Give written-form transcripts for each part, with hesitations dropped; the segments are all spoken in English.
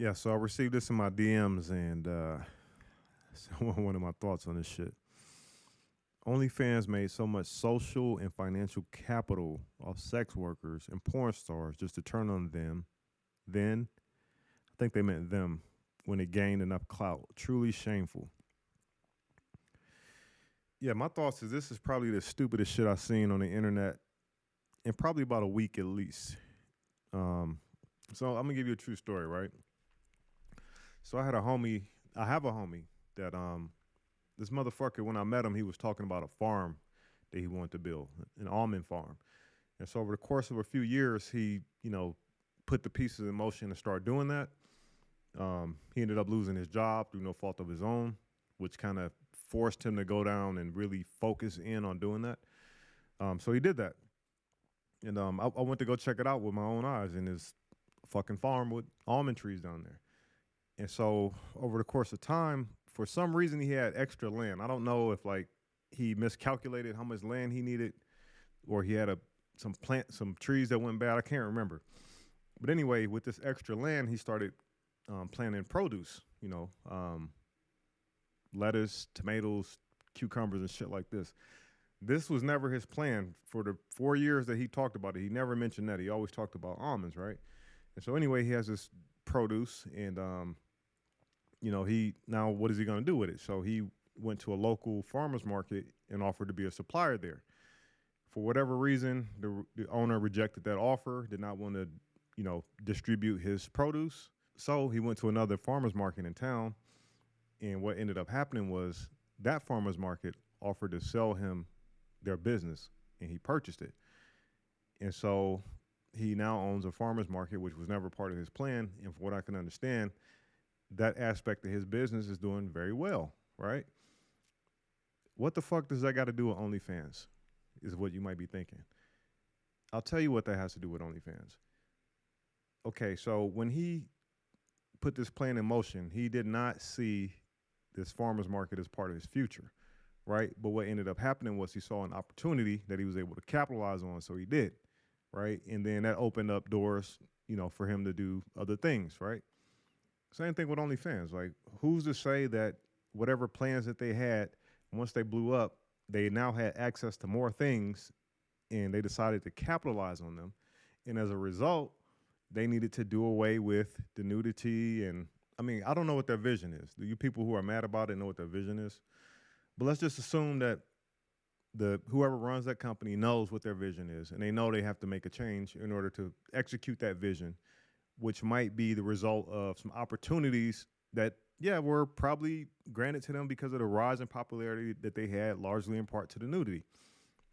Yeah, so I received this in my DMs and one of my thoughts on this shit. OnlyFans made so much social and financial capital off sex workers and porn stars just to turn on them. Then, I think they meant them when it gained enough clout. Truly shameful. Yeah, my thoughts is this is probably the stupidest shit I've seen on the internet in probably about a week at least. So I'm gonna give you a true story, right? So I have a homie that this motherfucker, when I met him, he was talking about a farm that he wanted to build, an almond farm. And so over the course of a few years, he, put the pieces in motion to start doing that. He ended up losing his job through no fault of his own, which kind of forced him to go down and really focus in on doing that. So he did that. And I went to go check it out with my own eyes in his fucking farm with almond trees down there. And so over the course of time, for some reason, he had extra land. I don't know if he miscalculated how much land he needed, or he had some trees that went bad. I can't remember. But anyway, with this extra land, he started planting produce, lettuce, tomatoes, cucumbers, and shit like this. This was never his plan for the 4 years that he talked about it. He never mentioned that. He always talked about almonds, right? And so anyway, he has this produce and, what is he going to do with it? So he went to a local farmer's market and offered to be a supplier there. For whatever reason, the owner rejected that offer, did not want to, distribute his produce. So he went to another farmer's market in town. And what ended up happening was that farmer's market offered to sell him their business, and he purchased it. And so he now owns a farmer's market, which was never part of his plan. And from what I can understand, that aspect of his business is doing very well, right? What the fuck does that got to do with OnlyFans is what you might be thinking. I'll tell you what that has to do with OnlyFans. Okay, so when he put this plan in motion, he did not see this farmer's market as part of his future, right? But what ended up happening was he saw an opportunity that he was able to capitalize on, so he did, right? And then that opened up doors, for him to do other things, right? Same thing with OnlyFans. Like, who's to say that whatever plans that they had, once they blew up, they now had access to more things and they decided to capitalize on them. And as a result, they needed to do away with the nudity. And I don't know what their vision is. Do you people who are mad about it know what their vision is? But let's just assume that whoever runs that company knows what their vision is, and they know they have to make a change in order to execute that vision, which might be the result of some opportunities that, were probably granted to them because of the rise in popularity that they had, largely in part to the nudity,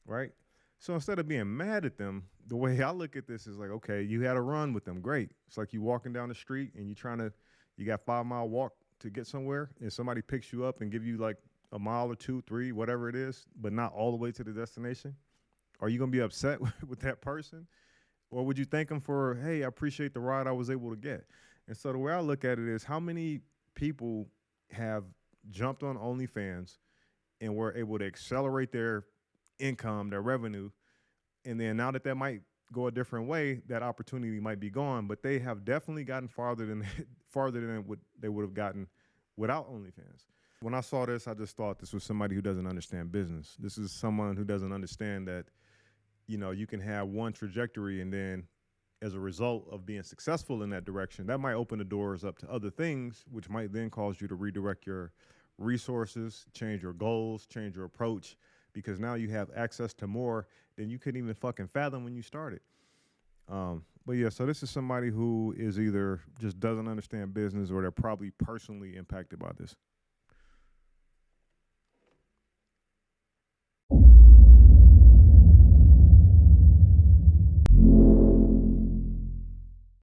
right? So instead of being mad at them, the way I look at this is like, okay, you had a run with them, great. It's like you walking down the street and you got 5 mile walk to get somewhere, and somebody picks you up and give you like a mile or 2, 3, whatever it is, but not all the way to the destination. Are you gonna be upset with that person? Or would you thank them for, hey, I appreciate the ride I was able to get? And so the way I look at it is, how many people have jumped on OnlyFans and were able to accelerate their income, their revenue, and then now that might go a different way, that opportunity might be gone, but they have definitely gotten farther than what they would have gotten without OnlyFans. When I saw this, I just thought this was somebody who doesn't understand business. This is someone who doesn't understand that you can have one trajectory, and then as a result of being successful in that direction, that might open the doors up to other things, which might then cause you to redirect your resources, change your goals, change your approach, because now you have access to more than you couldn't even fucking fathom when you started. But yeah, so this is somebody who is either just doesn't understand business, or they're probably personally impacted by this.